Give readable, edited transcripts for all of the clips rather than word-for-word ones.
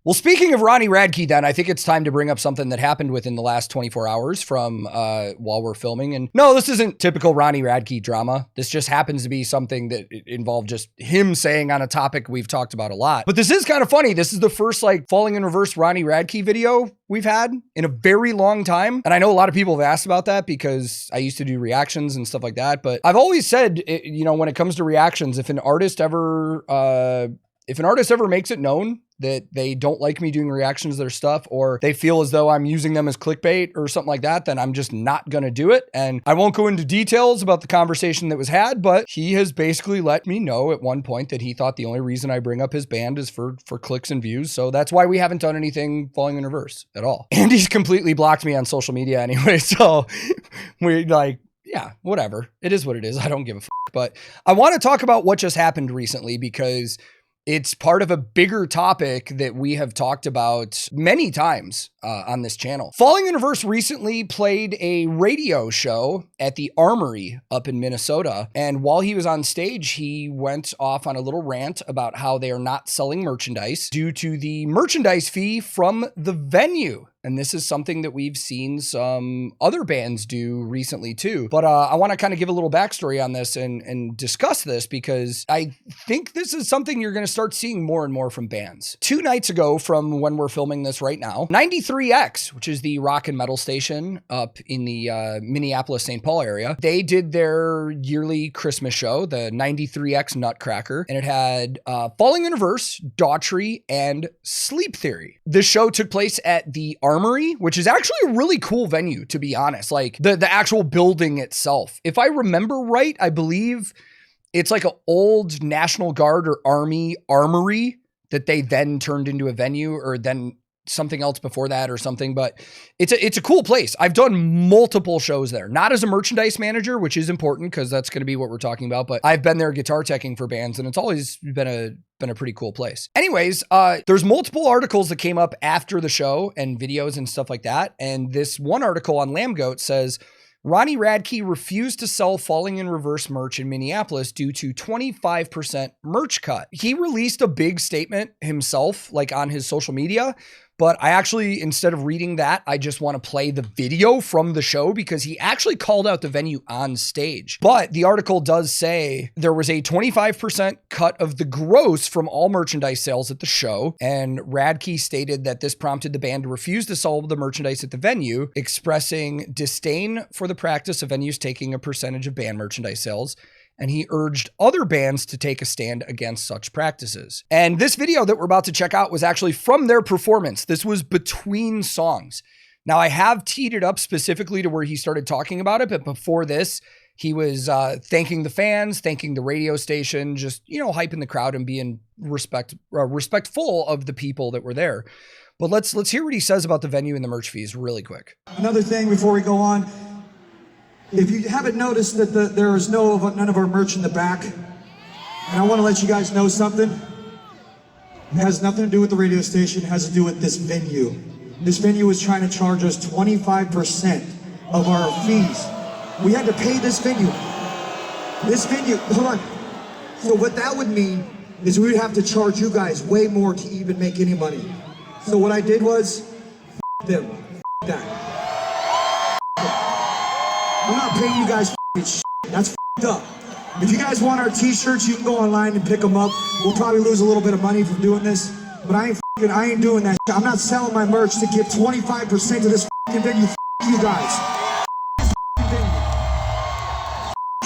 Well, speaking of Ronnie Radke, then I think it's time to bring up something that happened within the last 24 hours from while we're filming. And no, this isn't typical Ronnie Radke drama. This just happens to be something that involved just him saying on a topic we've talked about a lot. But this is kind of funny. This is the first like falling in reverse Ronnie Radke video we've had in a very long time. And I know a lot of people have asked about that because I used to do reactions and stuff like that. But I've always said, you know, when it comes to reactions, if an artist ever makes it known that they don't like me doing reactions to their stuff, or they feel as though I'm using them as clickbait or something like that, then I'm just not going to do it. And I won't go into details about the conversation that was had, but he has basically let me know at one point that he thought the only reason I bring up his band is for clicks and views. So that's why we haven't done anything falling in reverse at all. And he's completely blocked me on social media anyway. So we're like, yeah, whatever. It is what it is. I don't give a fuck. But I want to talk about what just happened recently because it's part of a bigger topic that we have talked about many times on this channel. Falling in Reverse recently played a radio show at the Armory up in Minnesota. And while he was on stage, he went off on a little rant about how they are not selling merchandise due to the merchandise fee from the venue. And this is something that we've seen some other bands do recently too. But I want to kind of give a little backstory on this and discuss this because I think this is something you're going to start seeing more and more from bands. 2 nights ago from when we're filming this right now, 93X, which is the rock and metal station up in the Minneapolis, St. Paul area, they did their yearly Christmas show, the 93X Nutcracker, and it had Falling in Reverse, Daughtry, and Sleep Theory. The show took place at the Armory, which is actually a really cool venue, to be honest. Like the actual building itself. If I remember right, I believe it's like an old National Guard or Army armory that they then turned into a venue, or then something else before that or something. But it's a cool place. I've done multiple shows there, not as a merchandise manager, which is important because that's going to be what we're talking about. But I've been there guitar teching for bands, and it's always been a pretty cool place. Anyways, there's multiple articles that came up after the show and videos and stuff like that. And this one article on Lambgoat says, Ronnie Radke refused to sell Falling in Reverse merch in Minneapolis due to 25% merch cut. He released a big statement himself, like on his social media, but I actually, instead of reading that, I just want to play the video from the show because he actually called out the venue on stage. But the article does say there was a 25% cut of the gross from all merchandise sales at the show. And Radke stated that this prompted the band to refuse to sell the merchandise at the venue, expressing disdain for the practice of venues taking a percentage of band merchandise sales. And he urged other bands to take a stand against such practices. And this video that we're about to check out was actually from their performance. This was between songs. Now, I have teed it up specifically to where he started talking about it, but before this, he was thanking the fans, thanking the radio station, just, you know, hyping the crowd and being respectful of the people that were there. But let's hear what he says about the venue and the merch fees really quick. Another thing before we go on, if you haven't noticed that there is none of our merch in the back, and I want to let you guys know something. It has nothing to do with the radio station. It has to do with this venue. This venue is trying to charge us 25% of our fees. We had to pay this venue. This venue, hold on. So what that would mean is we would have to charge you guys way more to even make any money. So what I did was, them, that. I'm not paying you guys shit. That's up. If you guys want our t-shirts, you can go online and pick them up. We'll probably lose a little bit of money from doing this, but I ain't doing that shit. I'm not selling my merch to give 25% to this venue. You guys.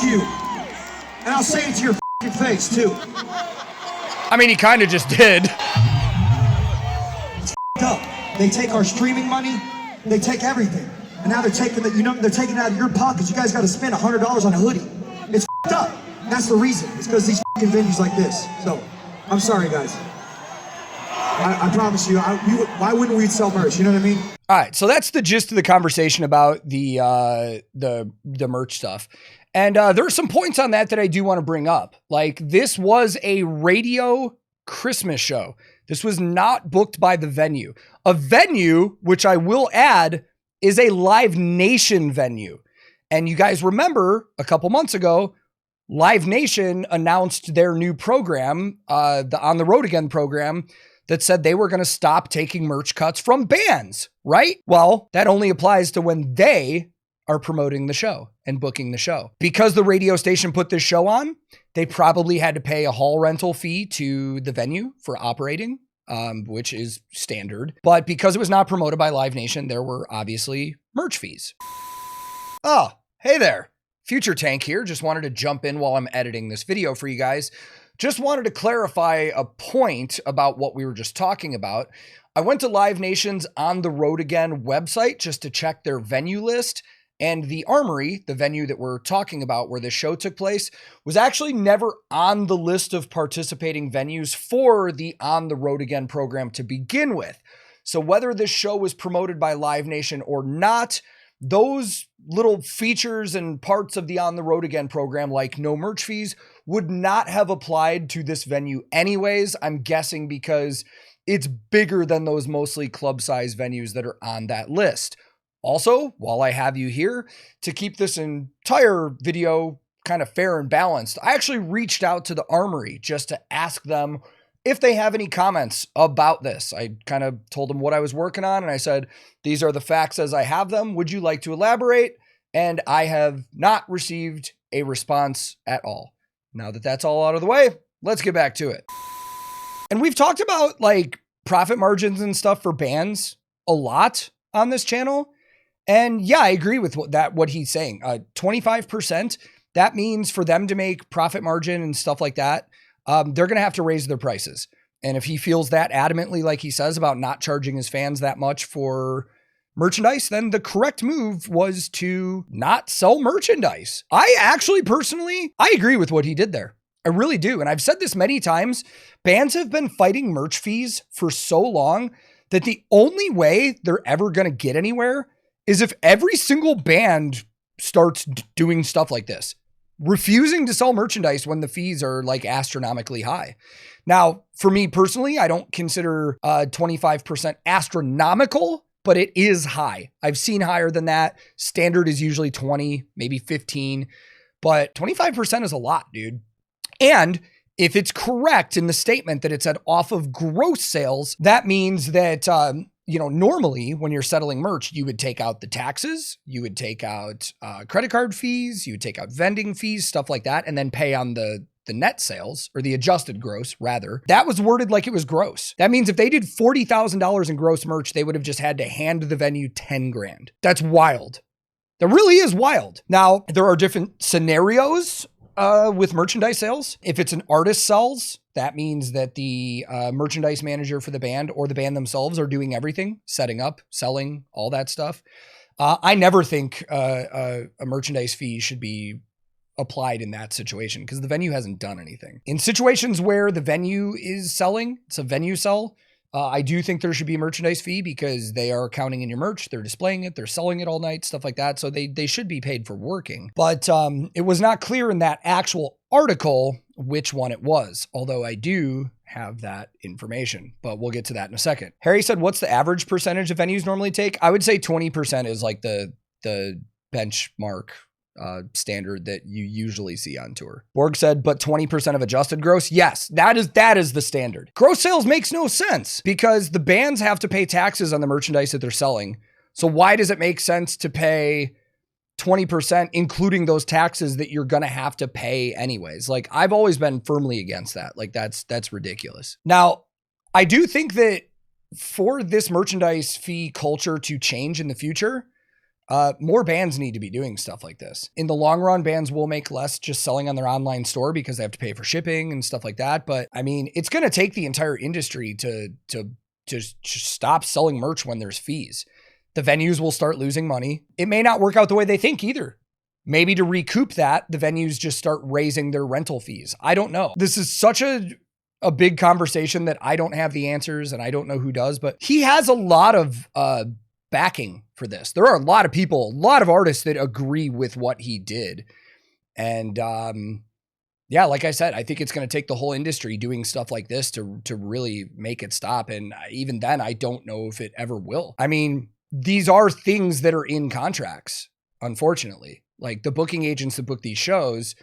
You. And I'll say it to your face too. I mean, he kind of just did. It's up. They take our streaming money. They take everything. And now they're taking it, they're taking it out of your pockets. You guys got to spend $100 on a hoodie. It's up. That's the reason. It's because these venues like this. So, I'm sorry, guys. I promise you, why wouldn't we sell merch? You know what I mean? All right, so that's the gist of the conversation about the merch stuff. And there are some points on that I do want to bring up. Like, this was a radio Christmas show. This was not booked by the venue. A venue, which I will add, is a Live Nation venue. And you guys remember a couple months ago, Live Nation announced their new program, the On the Road Again program, that said they were going to stop taking merch cuts from bands, right? Well, that only applies to when they are promoting the show and booking the show. Because the radio station put this show on, they probably had to pay a hall rental fee to the venue for operating, which is standard. But because it was not promoted by Live Nation, there were obviously merch fees. Oh, hey there. Future Tank here. Just wanted to jump in while I'm editing this video for you guys. Just wanted to clarify a point about what we were just talking about. I went to Live Nation's On the Road Again website just to check their venue list. And the Armory, the venue that we're talking about where this show took place, was actually never on the list of participating venues for the On the Road Again program to begin with. So whether this show was promoted by Live Nation or not, those little features and parts of the On the Road Again program, like no merch fees, would not have applied to this venue anyways. I'm guessing because it's bigger than those mostly club-size venues that are on that list. Also, while I have you here, to keep this entire video kind of fair and balanced, I actually reached out to the Armory just to ask them if they have any comments about this. I kind of told them what I was working on, and I said, these are the facts as I have them. Would you like to elaborate? And I have not received a response at all. Now that that's all out of the way, let's get back to it. And we've talked about like profit margins and stuff for bands a lot on this channel. And yeah, I agree with what he's saying. 25%, that means for them to make profit margin and stuff like that, they're going to have to raise their prices. And if he feels that adamantly, like he says, about not charging his fans that much for merchandise, then the correct move was to not sell merchandise. I actually personally, I agree with what he did there. I really do. And I've said this many times, bands have been fighting merch fees for so long that the only way they're ever going to get anywhere is if every single band starts doing stuff like this, refusing to sell merchandise when the fees are like astronomically high. Now, for me personally, I don't consider 25% astronomical, but it is high. I've seen higher than that. Standard is usually 20, maybe 15, but 25% is a lot, dude. And if it's correct in the statement that it said off of gross sales, that means that, normally when you're settling merch, you would take out the taxes, you would take out credit card fees, you would take out vending fees, stuff like that, and then pay on the net sales, or the adjusted gross rather. That was worded like it was gross. That means if they did $40,000 in gross merch, they would have just had to hand the venue 10 grand. That's wild. That really is wild. Now, there are different scenarios with merchandise sales. If it's an artist sells, that means that the merchandise manager for the band or the band themselves are doing everything, setting up, selling, all that stuff. I never think a merchandise fee should be applied in that situation because the venue hasn't done anything. In situations where the venue is selling, it's a venue sell, I do think there should be a merchandise fee because they are counting in your merch, they're displaying it, they're selling it all night, stuff like that. So they should be paid for working. But it was not clear in that actual article which one it was, although I do have that information, but we'll get to that in a second. Harry said, what's the average percentage of venues normally take? I would say 20% is like the benchmark standard that you usually see on tour. Borg said, but 20% of adjusted gross? Yes, that is the standard. Gross sales makes no sense because the bands have to pay taxes on the merchandise that they're selling. So why does it make sense to pay 20%, including those taxes that you're going to have to pay anyways? Like, I've always been firmly against that. Like, that's ridiculous. Now, I do think that for this merchandise fee culture to change in the future, more bands need to be doing stuff like this. In the long run, bands will make less just selling on their online store because they have to pay for shipping and stuff like that. But I mean, it's going to take the entire industry to just stop selling merch when there's fees. The venues will start losing money. It may not work out the way they think either. Maybe to recoup that, the venues just start raising their rental fees. I don't know. This is such a big conversation that I don't have the answers and I don't know who does, but he has a lot of backing for this. There are a lot of people, a lot of artists that agree with what he did. And yeah, like I said, I think it's going to take the whole industry doing stuff like this to really make it stop. And even then, I don't know if it ever will. I mean, these are things that are in contracts, unfortunately. Like the booking agents that book these shows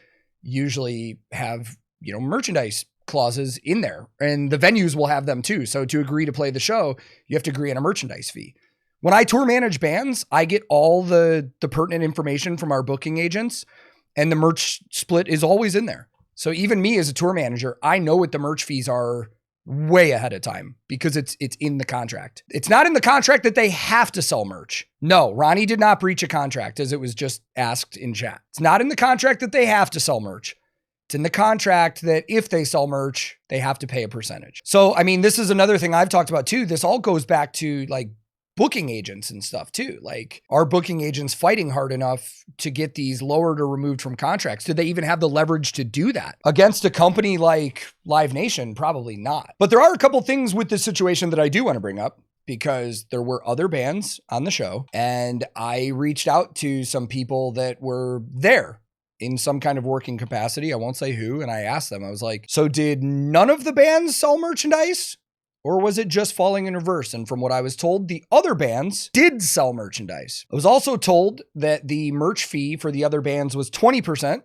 usually have, merchandise clauses in there, and the venues will have them too. So to agree to play the show, you have to agree on a merchandise fee. When I tour manage bands, I get all the pertinent information from our booking agents, and the merch split is always in there. So even me as a tour manager, I know what the merch fees are way ahead of time because it's in the contract. It's not in the contract that they have to sell merch. No, Ronnie did not breach a contract, as it was just asked in chat. It's not in the contract that they have to sell merch. It's in the contract that if they sell merch, they have to pay a percentage. So, I mean, this is another thing I've talked about too. This all goes back to like booking agents and stuff too. Like, are booking agents fighting hard enough to get these lowered or removed from contracts? Do they even have the leverage to do that against a company like Live Nation? Probably not. But there are a couple things with this situation that I do want to bring up, because there were other bands on the show, and I reached out to some people that were there in some kind of working capacity. I won't say who. And I asked them, I was like, so did none of the bands sell merchandise? Or was it just Falling in Reverse? And from what I was told, the other bands did sell merchandise. I was also told that the merch fee for the other bands was 20%,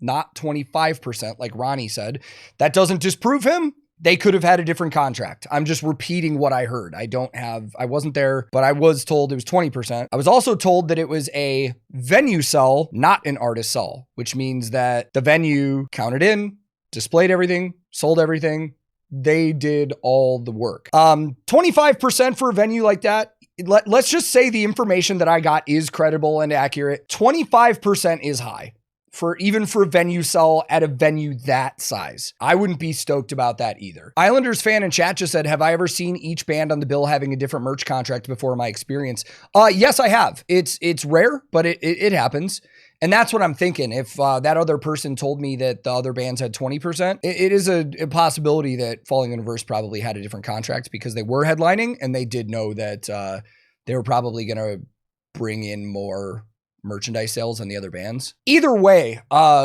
not 25%, like Ronnie said. That doesn't disprove him. They could have had a different contract. I'm just repeating what I heard. I wasn't there, but I was told it was 20%. I was also told that it was a venue sell, not an artist sell, which means that the venue counted in, displayed everything, sold everything. They did all the work. 25% for a venue like that. Let's just say the information that I got is credible and accurate. 25% is high even for a venue sell at a venue that size. I wouldn't be stoked about that either. Islanders fan in chat just said, have I ever seen each band on the bill having a different merch contract before my experience? Yes, I have. It's rare, but it happens. And that's what I'm thinking. If that other person told me that the other bands had 20%, it is a possibility that Falling in Reverse probably had a different contract because they were headlining and they did know that they were probably going to bring in more merchandise sales than the other bands. Either way,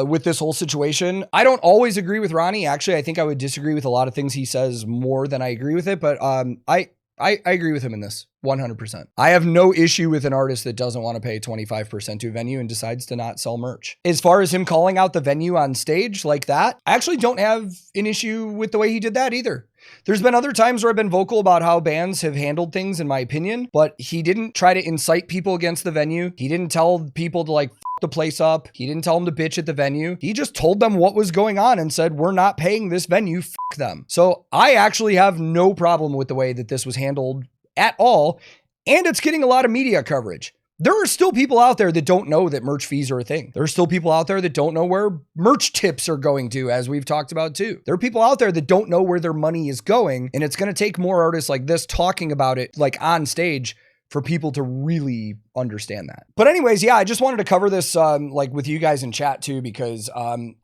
with this whole situation, I don't always agree with Ronnie. Actually, I think I would disagree with a lot of things he says more than I agree with it, but I agree with him in this 100%. I have no issue with an artist that doesn't want to pay 25% to a venue and decides to not sell merch. As far as him calling out the venue on stage like that, I actually don't have an issue with the way he did that either. There's been other times where I've been vocal about how bands have handled things, in my opinion, but he didn't try to incite people against the venue. He didn't tell people to like f the place up. He didn't tell them to bitch at the venue. He just told them what was going on and said, we're not paying this venue, f them. So I actually have no problem with the way that this was handled at all. And it's getting a lot of media coverage. There are still people out there that don't know that merch fees are a thing. There are still people out there that don't know where merch tips are going to, as we've talked about too. There are people out there that don't know where their money is going. And it's going to take more artists like this talking about it, like on stage, for people to really understand that. But anyways, yeah, I just wanted to cover this like with you guys in chat too, because I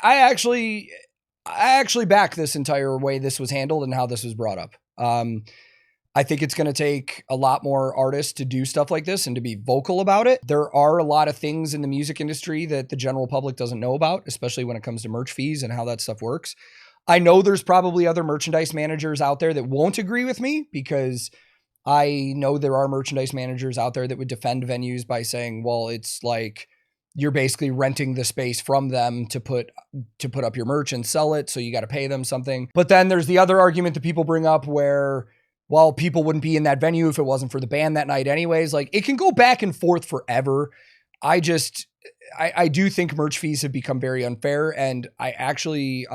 actually back this entire way this was handled and how this was brought up. I think it's going to take a lot more artists to do stuff like this and to be vocal about it. There are a lot of things in the music industry that the general public doesn't know about, especially when it comes to merch fees and how that stuff works. I know there's probably other merchandise managers out there that won't agree with me, because I know there are merchandise managers out there that would defend venues by saying, well, it's like you're basically renting the space from them to put up your merch and sell it, so you got to pay them something. But then there's the other argument that people bring up where, well, people wouldn't be in that venue if it wasn't for the band that night anyways. Like, it can go back and forth forever. I do think merch fees have become very unfair, and I actually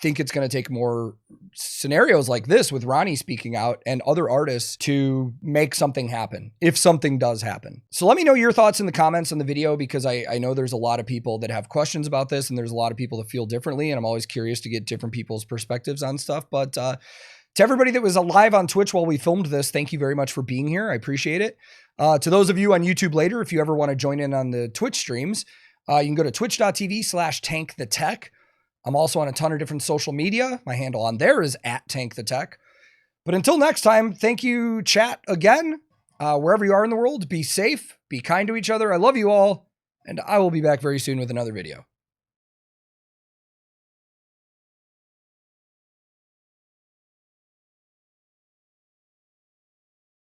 think it's going to take more scenarios like this with Ronnie speaking out and other artists to make something happen, if something does happen. So let me know your thoughts in the comments on the video, because I know there's a lot of people that have questions about this, and there's a lot of people that feel differently, and I'm always curious to get different people's perspectives on stuff. But to everybody that was alive on Twitch while we filmed this, thank you very much for being here. I appreciate it. To those of you on YouTube later, if you ever want to join in on the Twitch streams, you can go to twitch.tv/TankTheTech. I'm also on a ton of different social media. My handle on there is @TankTheTech. But until next time, thank you, chat, again. Wherever you are in the world, be safe, be kind to each other. I love you all, and I will be back very soon with another video.